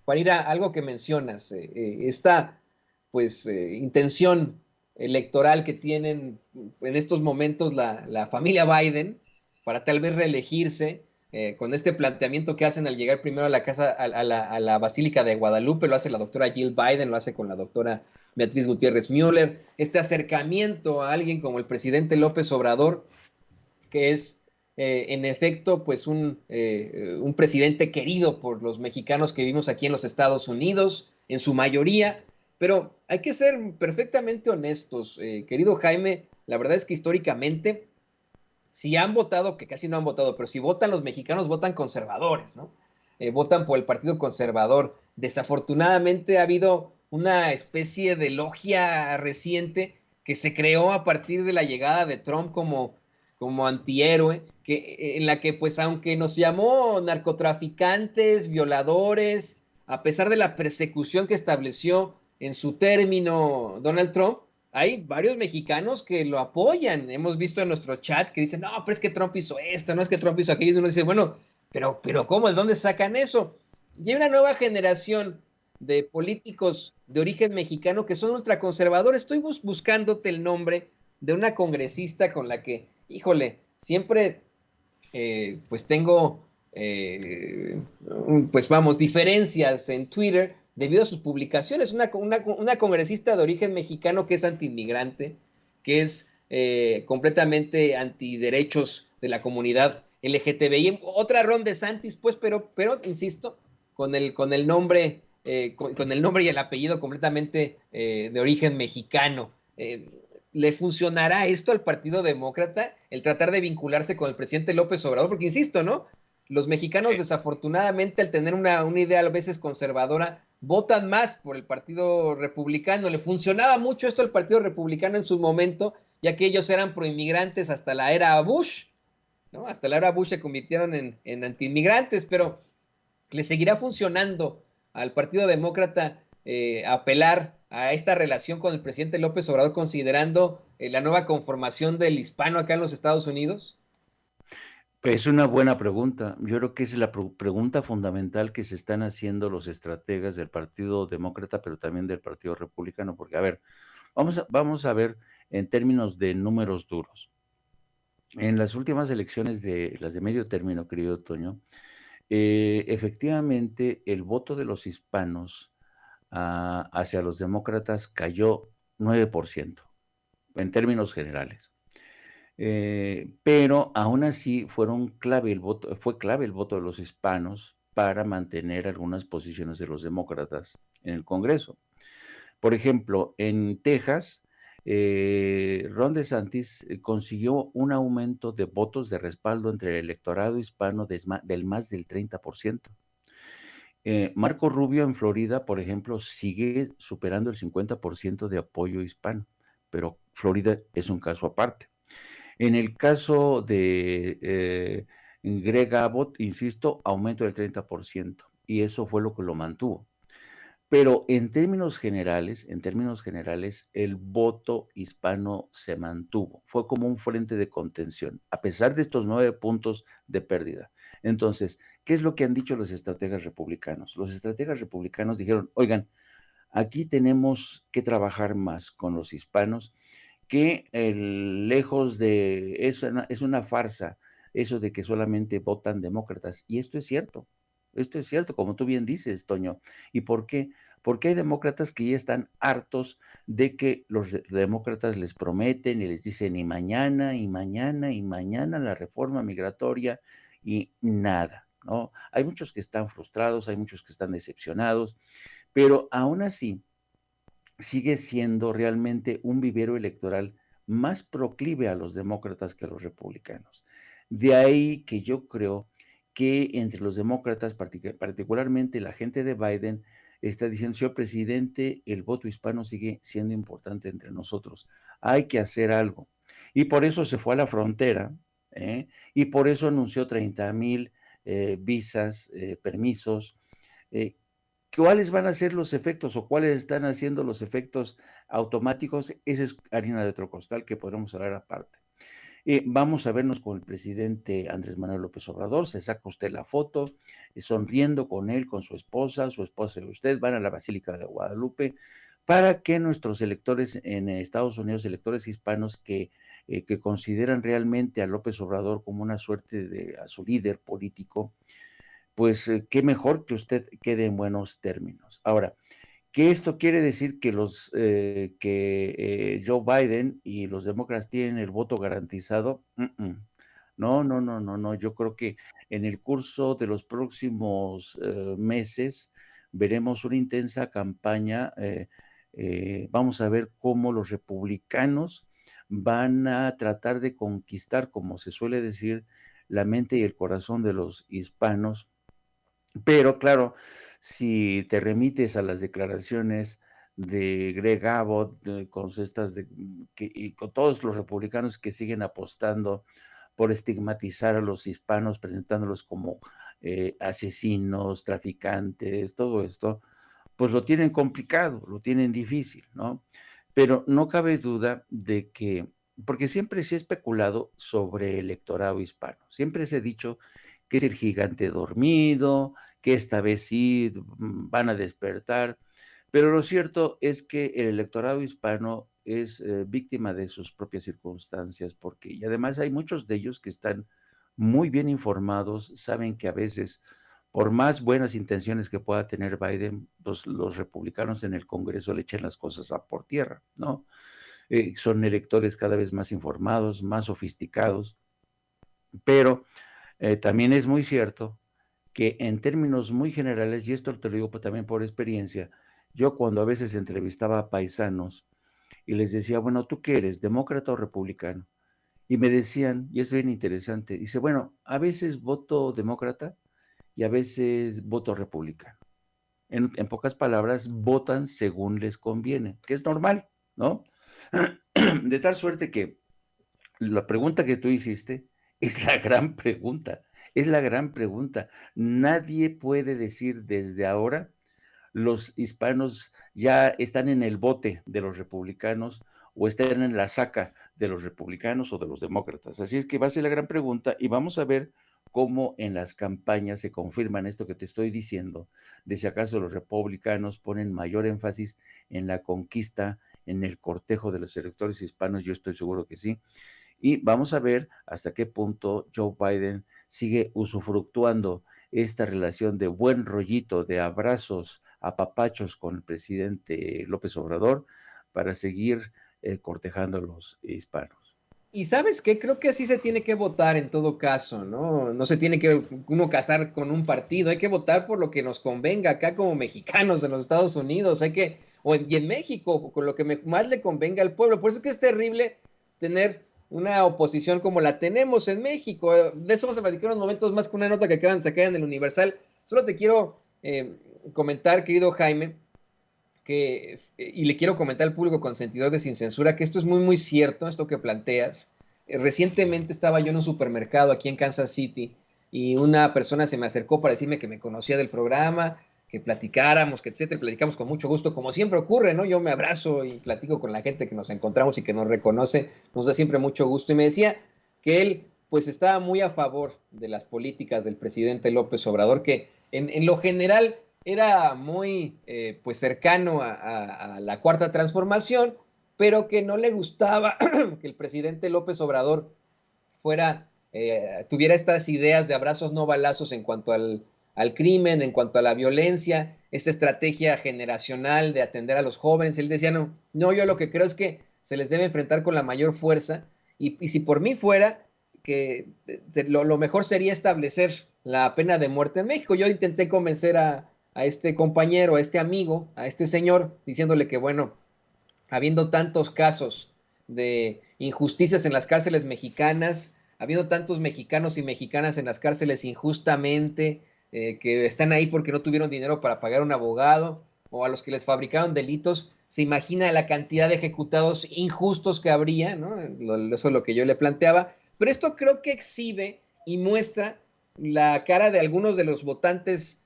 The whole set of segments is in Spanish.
para ir a algo que mencionas, esta pues intención electoral que tienen en estos momentos la familia Biden para tal vez reelegirse, con este planteamiento que hacen al llegar primero a la casa, a la Basílica de Guadalupe, lo hace la doctora Jill Biden, lo hace con la doctora Beatriz Gutiérrez Müller, este acercamiento a alguien como el presidente López Obrador, que es en efecto pues un presidente querido por los mexicanos que vivimos aquí en los Estados Unidos, en su mayoría, pero hay que ser perfectamente honestos, querido Jaime, la verdad es que históricamente, si han votado, que casi no han votado, pero si votan los mexicanos, votan conservadores, ¿no? Votan por el Partido Conservador. Desafortunadamente ha habido una especie de logia reciente que se creó a partir de la llegada de Trump como antihéroe, en la que pues aunque nos llamó narcotraficantes, violadores, a pesar de la persecución que estableció en su término Donald Trump, hay varios mexicanos que lo apoyan. Hemos visto en nuestro chat que dicen, no, pero es que Trump hizo esto, no es que Trump hizo aquello. Y uno dice, bueno, pero ¿cómo? ¿De dónde sacan eso? Y hay una nueva generación de políticos de origen mexicano que son ultraconservadores. Estoy buscándote el nombre de una congresista con la que, híjole, siempre pues tengo, pues vamos, diferencias en Twitter debido a sus publicaciones. Una congresista de origen mexicano que es antiinmigrante, que es completamente antiderechos de la comunidad LGTBI. Otra Ron DeSantis, pues, pero insisto, con el nombre, con el nombre y el apellido completamente de origen mexicano. ¿Le funcionará esto al Partido Demócrata, el tratar de vincularse con el presidente López Obrador? Porque insisto, ¿no? Los mexicanos Sí. desafortunadamente al tener una idea a veces conservadora, votan más por el Partido Republicano. Le funcionaba mucho esto al Partido Republicano en su momento, ya que ellos eran proinmigrantes hasta la era Bush, ¿no? Hasta la era Bush se convirtieron en antiinmigrantes, pero le seguirá funcionando al Partido Demócrata apelar a esta relación con el presidente López Obrador, considerando la nueva conformación del hispano acá en los Estados Unidos? Es una buena pregunta. Yo creo que es la pregunta fundamental que se están haciendo los estrategas del Partido Demócrata, pero también del Partido Republicano, porque, a ver, vamos a ver en términos de números duros. En las últimas elecciones de las de medio término, querido Toño, efectivamente el voto de los hispanos hacia los demócratas cayó 9% en términos generales. Pero aún así fue clave el voto de los hispanos para mantener algunas posiciones de los demócratas en el Congreso. Por ejemplo, en Texas, Ron DeSantis consiguió un aumento de votos de respaldo entre el electorado hispano del más del 30%. Marco Rubio en Florida, por ejemplo, sigue superando el 50% de apoyo hispano, pero Florida es un caso aparte. En el caso de Greg Abbott, insisto, aumento del 30%, y eso fue lo que lo mantuvo. Pero en términos generales, el voto hispano se mantuvo. Fue como un frente de contención, a pesar de estos 9 puntos de pérdida. Entonces, ¿qué es lo que han dicho los estrategas republicanos? Los estrategas republicanos dijeron, oigan, aquí tenemos que trabajar más con los hispanos, que lejos de eso, es una farsa eso de que solamente votan demócratas. Y esto es cierto, como tú bien dices, Toño. ¿Y por qué? Porque hay demócratas que ya están hartos de que los demócratas les prometen y les dicen y mañana, y mañana, y mañana la reforma migratoria y nada, ¿no? Hay muchos que están frustrados, hay muchos que están decepcionados, pero aún así sigue siendo realmente un vivero electoral más proclive a los demócratas que a los republicanos. De ahí que yo creo que entre los demócratas, particularmente la gente de Biden, está diciendo, señor presidente, el voto hispano sigue siendo importante entre nosotros. Hay que hacer algo. Y por eso se fue a la frontera, y por eso anunció 30,000 visas, permisos, eh, ¿cuáles van a ser los efectos o cuáles están haciendo los efectos automáticos? Esa es harina de otro costal que podremos hablar aparte. Vamos a vernos con el presidente Andrés Manuel López Obrador, se saca usted la foto, sonriendo con él, con su esposa y usted van a la Basílica de Guadalupe para que nuestros electores en Estados Unidos, electores hispanos que consideran realmente a López Obrador como una suerte a su líder político, pues qué mejor que usted quede en buenos términos. Ahora, ¿qué esto quiere decir? Que Joe Biden y los demócratas tienen el voto garantizado. No, no, no, no, no. Yo creo que en el curso de los próximos meses veremos una intensa campaña. Vamos a ver cómo los republicanos van a tratar de conquistar, como se suele decir, la mente y el corazón de los hispanos. Pero claro, si te remites a las declaraciones de Greg Abbott, y con todos los republicanos que siguen apostando por estigmatizar a los hispanos, presentándolos como asesinos, traficantes, todo esto, pues lo tienen complicado, lo tienen difícil, ¿no? Pero no cabe duda de que, porque siempre se ha especulado sobre el electorado hispano, siempre se ha dicho que es el gigante dormido, que esta vez sí van a despertar, pero lo cierto es que el electorado hispano es víctima de sus propias circunstancias, porque y además hay muchos de ellos que están muy bien informados, saben que a veces, por más buenas intenciones que pueda tener Biden, pues los republicanos en el Congreso le echan las cosas por tierra, ¿no? Son electores cada vez más informados, más sofisticados, pero también es muy cierto que en términos muy generales, y esto te lo digo también por experiencia, yo cuando a veces entrevistaba a paisanos y les decía, bueno, ¿tú qué eres, demócrata o republicano? Y me decían, y es bien interesante, dice, bueno, a veces voto demócrata y a veces voto republicano. En pocas palabras, votan según les conviene, que es normal, ¿no? De tal suerte que la pregunta que tú hiciste es la gran pregunta, es la gran pregunta. Nadie puede decir desde ahora los hispanos ya están en el bote de los republicanos o están en la saca de los republicanos o de los demócratas. Así es que va a ser la gran pregunta y vamos a ver cómo en las campañas se confirman esto que te estoy diciendo, de si acaso los republicanos ponen mayor énfasis en la conquista, en el cortejo de los electores hispanos, yo estoy seguro que sí, y vamos a ver hasta qué punto Joe Biden sigue usufructuando esta relación de buen rollito, de abrazos, apapachos con el presidente López Obrador para seguir cortejando a los hispanos. Y sabes qué, creo que así se tiene que votar en todo caso, ¿no? No se tiene que uno casar con un partido, hay que votar por lo que nos convenga acá como mexicanos en los Estados Unidos, y en México, con lo que más le convenga al pueblo. Por eso es que es terrible tener una oposición como la tenemos en México. De eso vamos a platicar unos momentos más con una nota que acaban de sacar en el Universal. Solo te quiero comentar, querido Jaime, y le quiero comentar al público consentidor de Sin Censura, que esto es muy, muy cierto, esto que planteas. Recientemente estaba yo en un supermercado aquí en Kansas City y una persona se me acercó para decirme que me conocía del programa, que platicáramos, que etcétera, platicamos con mucho gusto, como siempre ocurre, ¿no? Yo me abrazo y platico con la gente que nos encontramos y que nos reconoce, nos da siempre mucho gusto. Y me decía que él, pues, estaba muy a favor de las políticas del presidente López Obrador, que en lo general era muy pues cercano a la cuarta transformación, pero que no le gustaba que el presidente López Obrador tuviera estas ideas de abrazos no balazos en cuanto al crimen, en cuanto a la violencia, esta estrategia generacional de atender a los jóvenes. Él decía, no, no, yo lo que creo es que se les debe enfrentar con la mayor fuerza y si por mí fuera, que lo mejor sería establecer la pena de muerte en México. Yo intenté convencer a este compañero, a este amigo, a este señor, diciéndole que, bueno, habiendo tantos casos de injusticias en las cárceles mexicanas, habiendo tantos mexicanos y mexicanas en las cárceles injustamente, que están ahí porque no tuvieron dinero para pagar un abogado, o a los que les fabricaron delitos, se imagina la cantidad de ejecutados injustos que habría, ¿no? Eso es lo que yo le planteaba, pero esto creo que exhibe y muestra la cara de algunos de los votantes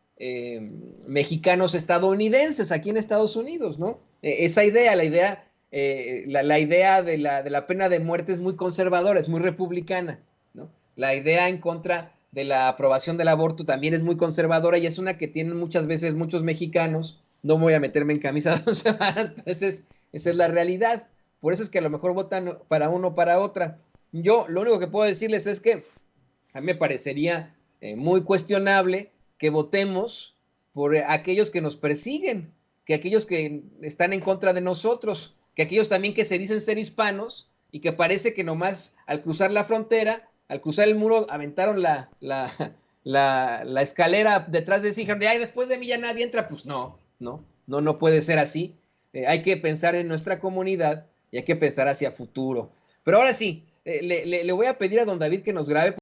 mexicanos estadounidenses aquí en Estados Unidos, ¿no? Esa idea, la idea la idea de la pena de muerte es muy conservadora, es muy republicana, ¿no? La idea en contra de la aprobación del aborto también es muy conservadora y es una que tienen muchas veces muchos mexicanos. No voy a meterme en camisa de 2 semanas, pero esa es la realidad. Por eso es que a lo mejor votan para uno o para otra. Yo lo único que puedo decirles es que a mí me parecería muy cuestionable que votemos por aquellos que nos persiguen, que aquellos que están en contra de nosotros, que aquellos también que se dicen ser hispanos y que parece que nomás al cruzar la frontera, al cruzar el muro, aventaron la escalera detrás de sí, dijeron, ay, después de mí ya nadie entra. Pues no puede ser así. Hay que pensar en nuestra comunidad y hay que pensar hacia futuro. Pero ahora sí, le voy a pedir a don David que nos grabe.